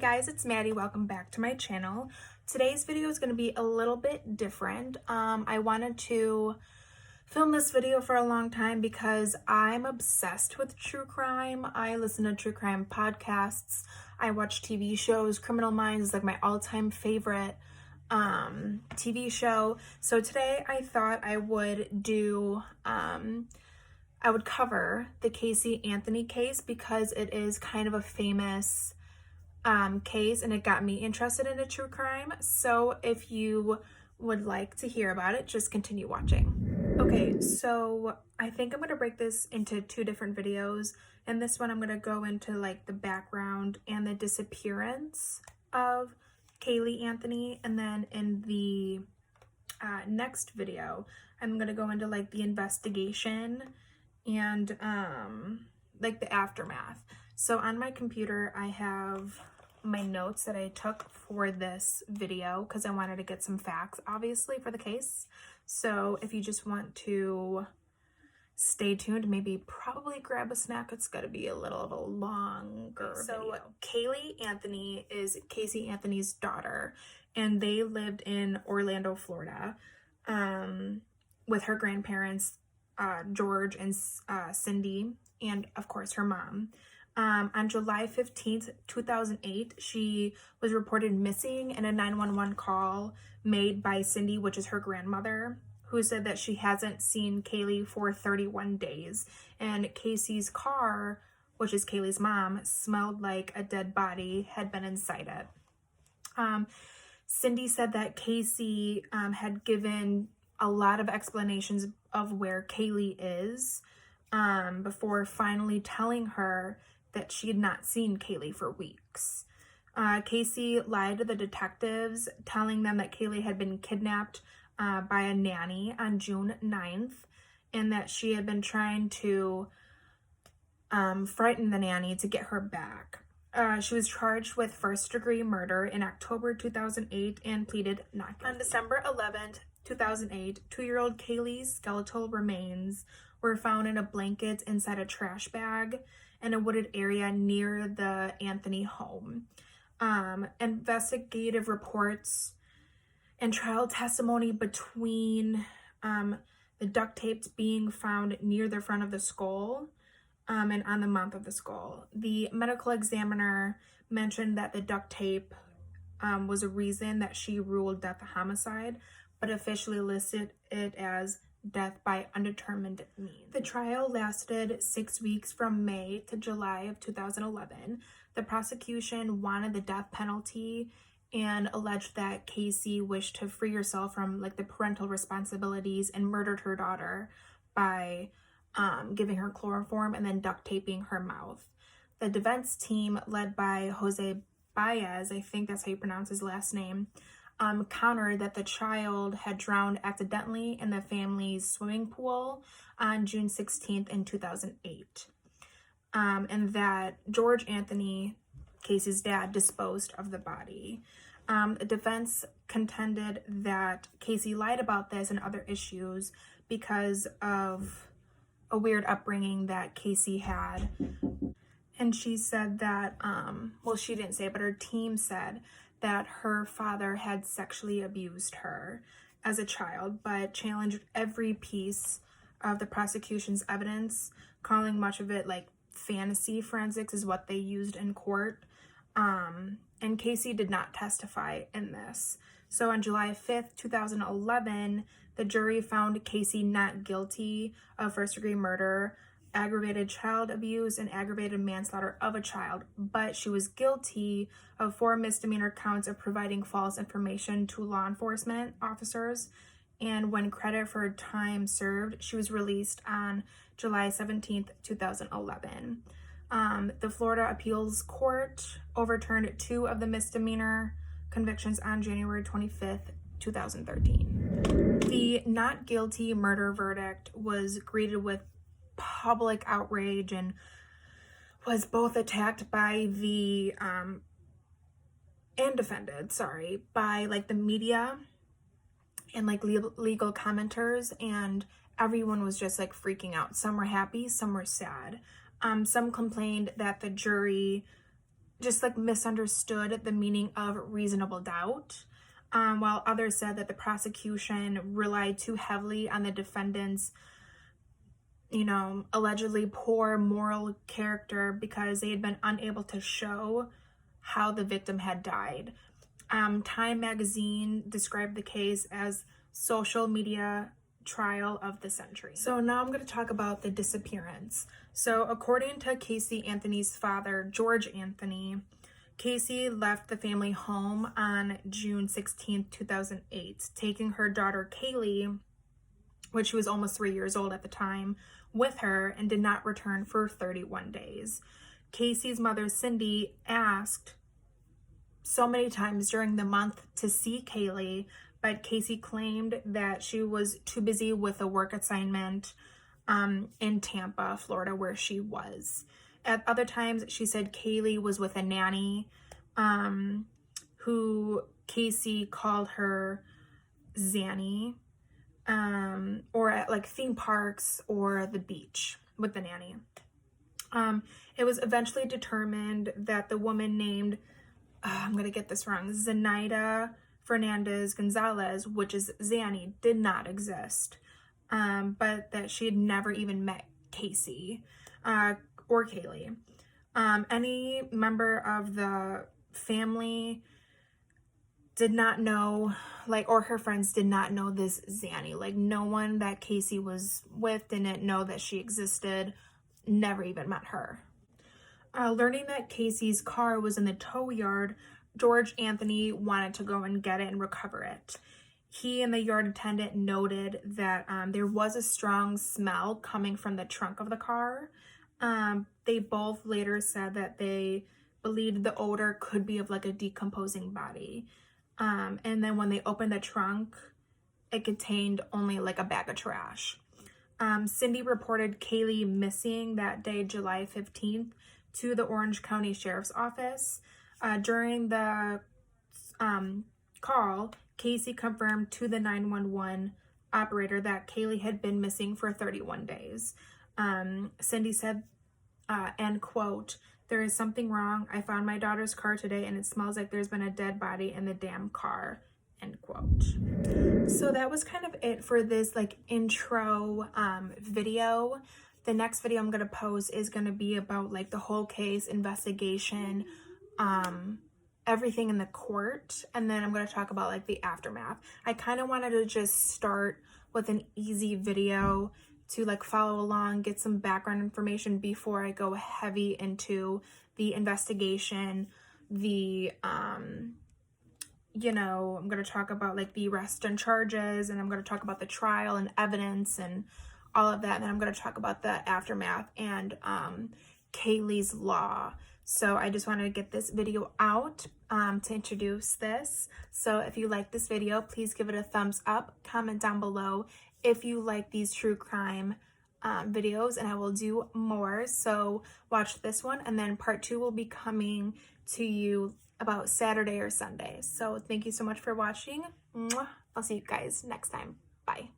guys, it's Maddie. Welcome back to my channel. Today's video is going to be a little bit different. I wanted to film this video for a long time because I'm obsessed with true crime. I listen to true crime podcasts. I watch TV shows. Criminal Minds is like my all-time favorite TV show. So today I thought I would cover the Casey Anthony case because it is kind of a famous case and it got me interested into true crime. So if you would like to hear about it, just continue watching. Okay, so I think I'm going to break this into two different videos. In this one, I'm going to go into like the background and the disappearance of Caylee Anthony. And then in the next video, I'm going to go into like the investigation and like the aftermath. So on my computer, I have my notes that I took for this video because I wanted to get some facts, obviously, for the case. So if you just want to stay tuned, probably grab a snack. It's got to be a little of a longer video. Caylee Anthony is Casey Anthony's daughter, and they lived in Orlando, Florida, with her grandparents, George and Cindy, and of course her mom. On July 15th, 2008, she was reported missing in a 911 call made by Cindy, which is her grandmother, who said that she hasn't seen Caylee for 31 days. And Casey's car, which is Caylee's mom, smelled like a dead body had been inside it. Cindy said that Casey had given a lot of explanations of where Caylee is before finally telling her that she had not seen Caylee for weeks. Casey lied to the detectives, telling them that Caylee had been kidnapped by a nanny on June 9th, and that she had been trying to frighten the nanny to get her back. She was charged with first-degree murder in October 2008 and pleaded not guilty. On December 11th, 2008, 2-year-old Caylee's skeletal remains were found in a blanket inside a trash bag in a wooded area near the Anthony home. Investigative reports and trial testimony between the duct tapes being found near the front of the skull and on the mouth of the skull. The medical examiner mentioned that the duct tape was a reason that she ruled death a homicide, but officially listed it as death by undetermined means. The trial lasted 6 weeks from May to July of 2011. The prosecution wanted the death penalty and alleged that Casey wished to free herself from like the parental responsibilities and murdered her daughter by giving her chloroform and then duct taping her mouth. The defense team, led by Jose Baez, I think that's how you pronounce his last name, countered that the child had drowned accidentally in the family's swimming pool on June 16th in 2008, and that George Anthony, Casey's dad, disposed of the body. The defense contended that Casey lied about this and other issues because of a weird upbringing that Casey had. And she said that, well, she didn't say it, but her team said that her father had sexually abused her as a child, but challenged every piece of the prosecution's evidence, calling much of it like fantasy forensics is what they used in court. And Casey did not testify in this. So on July 5th, 2011, the jury found Casey not guilty of first-degree murder, aggravated child abuse, and aggravated manslaughter of a child, but she was guilty of 4 misdemeanor counts of providing false information to law enforcement officers. And when credit for time served, she was released on July 17th, 2011. The Florida Appeals Court overturned 2 of the misdemeanor convictions on January 25th, 2013. The not guilty murder verdict was greeted with public outrage and was both attacked by the and defended by like the media and like legal commenters, and everyone was just like freaking out. Some were happy, some were sad. Some complained that the jury just like misunderstood the meaning of reasonable doubt, while others said that the prosecution relied too heavily on the defendant's, allegedly poor moral character because they had been unable to show how the victim had died. Time magazine described the case as social media trial of the century. So now I'm going to talk about the disappearance. So according to Casey Anthony's father, George Anthony, Casey left the family home on June 16th, 2008, taking her daughter Kaylee, which she was almost 3 years old at the time, with her, and did not return for 31 days. Casey's mother, Cindy, asked so many times during the month to see Kaylee, but Casey claimed that she was too busy with a work assignment in Tampa, Florida, where she was. At other times, she said Kaylee was with a nanny, who Casey called her Zanny, or at like theme parks or the beach with the nanny. It was eventually determined that the woman named, I'm going to get this wrong, Zenaida Fernandez Gonzalez, which is Zanny, did not exist, but that she had never even met Casey or Kaylee. Any member of the family did not know, or her friends did not know this Zanny. No one that Casey was with didn't know that she existed, never even met her. Learning that Casey's car was in the tow yard, George Anthony wanted to go and get it and recover it. He and the yard attendant noted that there was a strong smell coming from the trunk of the car. They both later said that they believed the odor could be of a decomposing body. And then when they opened the trunk, it contained only a bag of trash. Cindy reported Kaylee missing that day, July 15th, to the Orange County Sheriff's Office. During the call, Casey confirmed to the 911 operator that Kaylee had been missing for 31 days. Cindy said, end quote, "There is something wrong. I found my daughter's car today and it smells like there's been a dead body in the damn car," end quote. So that was kind of it for this intro video. The next video I'm going to post is going to be about the whole case, investigation, everything in the court, and then I'm going to talk about the aftermath. I kind of wanted to just start with an easy video to follow along, get some background information before I go heavy into the investigation, I'm going to talk about the arrest and charges, and I'm going to talk about the trial and evidence and all of that, and then I'm going to talk about the aftermath and Kaylee's law. So I just wanted to get this video out to introduce this. So if you like this video, please give it a thumbs up, comment down below if you like these true crime videos, and I will do more. So watch this one, and then part 2 will be coming to you about Saturday or Sunday. So thank you so much for watching. Mwah. I'll see you guys next time. Bye.